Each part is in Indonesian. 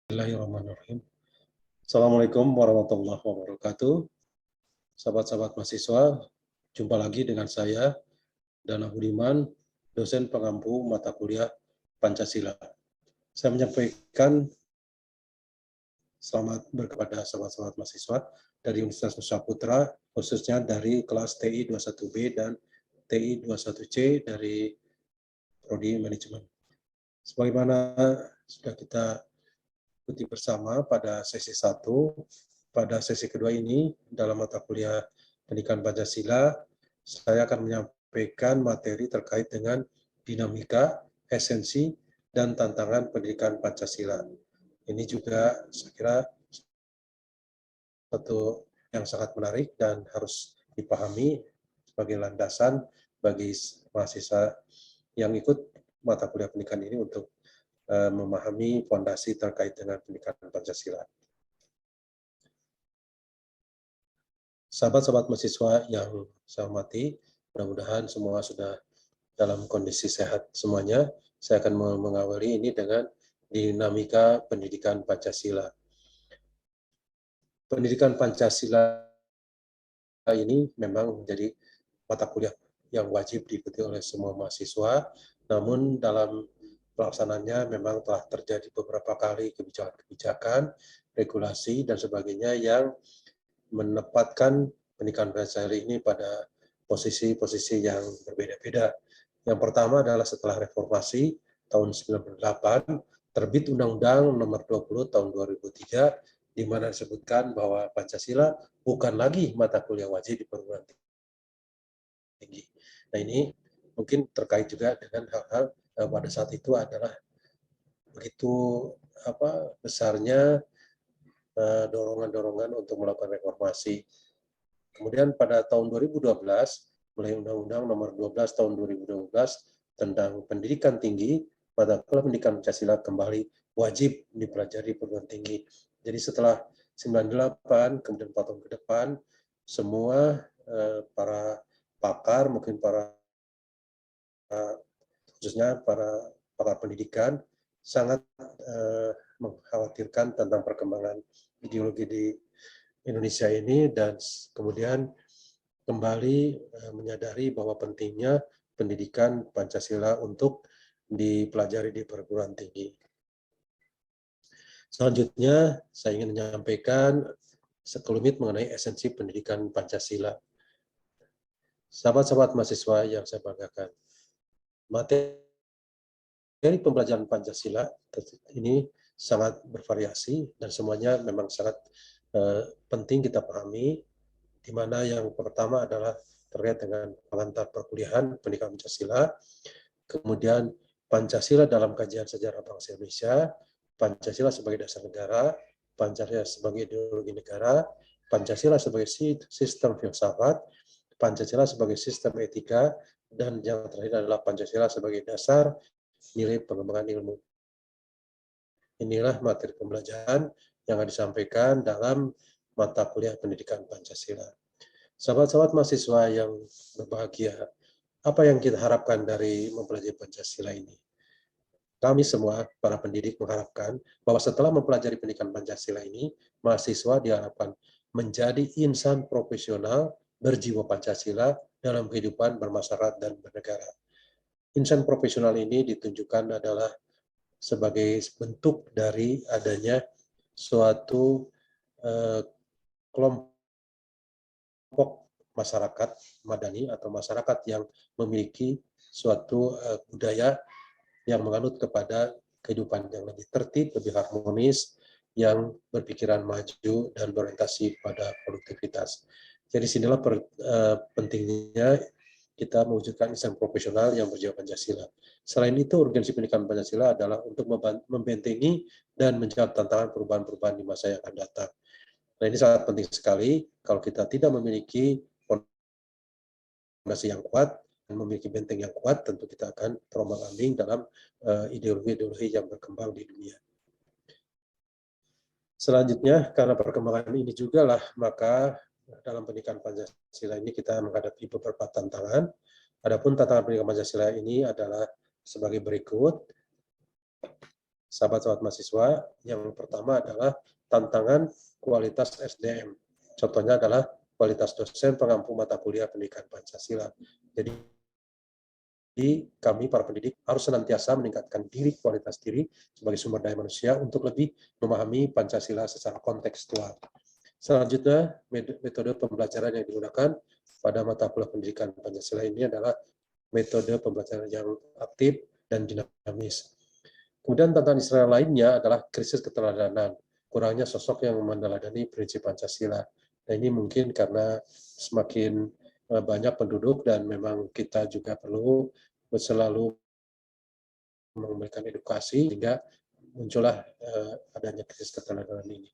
Bismillahirrahmanirrahim. Assalamualaikum warahmatullahi wabarakatuh. Sahabat-sahabat mahasiswa, jumpa lagi dengan saya, Dana Budiman, dosen pengampu mata kuliah Pancasila. Saya menyampaikan selamat kepada sahabat-sahabat mahasiswa dari Universitas Nusa Putra, khususnya dari kelas TI 21B dan TI 21C dari Prodi Manajemen. Sebagaimana sudah kita ikuti bersama pada sesi 1, pada sesi kedua ini dalam mata kuliah Pendidikan Pancasila, saya akan menyampaikan materi terkait dengan dinamika, esensi, dan tantangan pendidikan Pancasila. Ini juga saya kira satu yang sangat menarik dan harus dipahami sebagai landasan bagi mahasiswa yang ikut mata kuliah pendidikan ini untuk memahami fondasi terkait dengan pendidikan Pancasila. Sahabat-sahabat mahasiswa yang saya hormati, mudah-mudahan semua sudah dalam kondisi sehat semuanya. Saya akan mengawali ini dengan dinamika pendidikan Pancasila. Pendidikan Pancasila ini memang menjadi mata kuliah yang wajib diikuti oleh semua mahasiswa, namun dalam pelaksanaannya memang telah terjadi beberapa kali kebijakan-kebijakan, regulasi, dan sebagainya yang menempatkan pendidikan Pancasila ini pada posisi-posisi yang berbeda-beda. Yang pertama adalah setelah reformasi tahun 98, terbit Undang-Undang Nomor 20 tahun 2003, di mana disebutkan bahwa Pancasila bukan lagi mata kuliah wajib di perguruan tinggi. Nah, ini mungkin terkait juga dengan hal-hal pada saat itu adalah begitu besarnya dorongan-dorongan untuk melakukan reformasi. Kemudian pada tahun 2012, mulai Undang-Undang Nomor 12 tahun 2012 tentang pendidikan tinggi, mata kuliah pendidikan Pancasila kembali wajib dipelajari perguruan tinggi. Jadi setelah 98, kemudian 4 tahun ke depan, semua para pakar, mungkin khususnya para pakar pendidikan, sangat mengkhawatirkan tentang perkembangan ideologi di Indonesia ini, dan kemudian kembali menyadari bahwa pentingnya pendidikan Pancasila untuk dipelajari di perguruan tinggi. Selanjutnya, saya ingin menyampaikan sekelumit mengenai esensi pendidikan Pancasila. Sahabat-sahabat mahasiswa yang saya banggakan, materi pembelajaran Pancasila ini sangat bervariasi dan semuanya memang sangat penting kita pahami, di mana yang pertama adalah terkait dengan pengantar perkuliahan pendidikan Pancasila, kemudian Pancasila dalam kajian sejarah bangsa Indonesia, Pancasila sebagai dasar negara, Pancasila sebagai ideologi negara, Pancasila sebagai sistem filsafat, Pancasila sebagai sistem etika, dan yang terakhir adalah Pancasila sebagai dasar nilai pengembangan ilmu. Inilah materi pembelajaran yang akan disampaikan dalam mata kuliah pendidikan Pancasila. Sahabat-sahabat mahasiswa yang berbahagia, apa yang kita harapkan dari mempelajari Pancasila ini? Kami semua, para pendidik, mengharapkan bahwa setelah mempelajari pendidikan Pancasila ini, mahasiswa diharapkan menjadi insan profesional berjiwa Pancasila dalam kehidupan bermasyarakat dan bernegara. Insan profesional ini ditunjukkan adalah sebagai bentuk dari adanya suatu kelompok masyarakat madani atau masyarakat yang memiliki suatu budaya yang menganut kepada kehidupan yang lebih tertib, lebih harmonis, yang berpikiran maju dan berorientasi pada produktivitas. Jadi sinilah pentingnya kita mewujudkan insan profesional yang berjiwa Pancasila. Selain itu, urgensi pendidikan Pancasila adalah untuk membentengi dan menjawab tantangan perubahan-perubahan di masa yang akan datang. Nah, ini sangat penting sekali. Kalau kita tidak memiliki fondasi yang kuat, memiliki benteng yang kuat, tentu kita akan terombang-ambing dalam ideologi-ideologi yang berkembang di dunia. Selanjutnya, karena perkembangan ini juga lah, maka dalam pendidikan Pancasila ini kita menghadapi beberapa tantangan. Adapun tantangan pendidikan Pancasila ini adalah sebagai berikut. sahabat-sahabat mahasiswa, yang pertama adalah tantangan kualitas SDM. Contohnya adalah kualitas dosen pengampu mata kuliah pendidikan Pancasila. Jadi kami para pendidik harus senantiasa meningkatkan kualitas diri sebagai sumber daya manusia untuk lebih memahami Pancasila secara kontekstual. Selanjutnya, metode pembelajaran yang digunakan pada mata kuliah pendidikan Pancasila ini adalah metode pembelajaran yang aktif dan dinamis. Kemudian tantangan Israel lainnya adalah krisis keteladanan, kurangnya sosok yang meneladani prinsip Pancasila. Nah, ini mungkin karena semakin banyak penduduk dan memang kita juga perlu selalu memberikan edukasi sehingga muncullah adanya krisis keteladanan ini.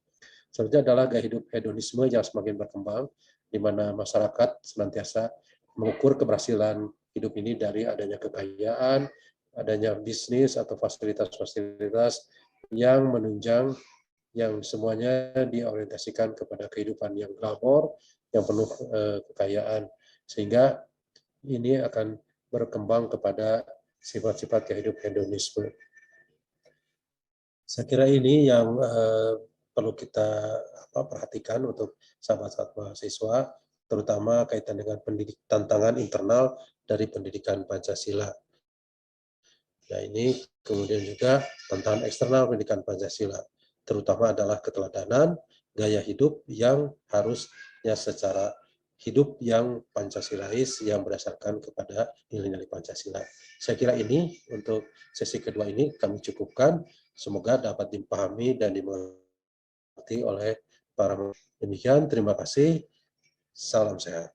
Selanjutnya adalah gaya hidup hedonisme yang semakin berkembang, di mana masyarakat senantiasa mengukur keberhasilan hidup ini dari adanya kekayaan, adanya bisnis atau fasilitas-fasilitas yang menunjang, yang semuanya diorientasikan kepada kehidupan yang glamor, yang penuh kekayaan, sehingga ini akan berkembang kepada sifat-sifat hidup hedonisme. Saya kira ini yang perlu kita perhatikan untuk sahabat-sahabat mahasiswa, terutama kaitan dengan tantangan internal dari pendidikan Pancasila. Nah, ini kemudian juga tantangan eksternal pendidikan Pancasila, terutama adalah keteladanan, gaya hidup yang harusnya secara hidup yang Pancasilais yang berdasarkan kepada nilai-nilai Pancasila. Saya kira ini untuk sesi kedua ini kami cukupkan. Semoga dapat dipahami dan dimengerti oleh para. Demikian, terima kasih. Salam sehat.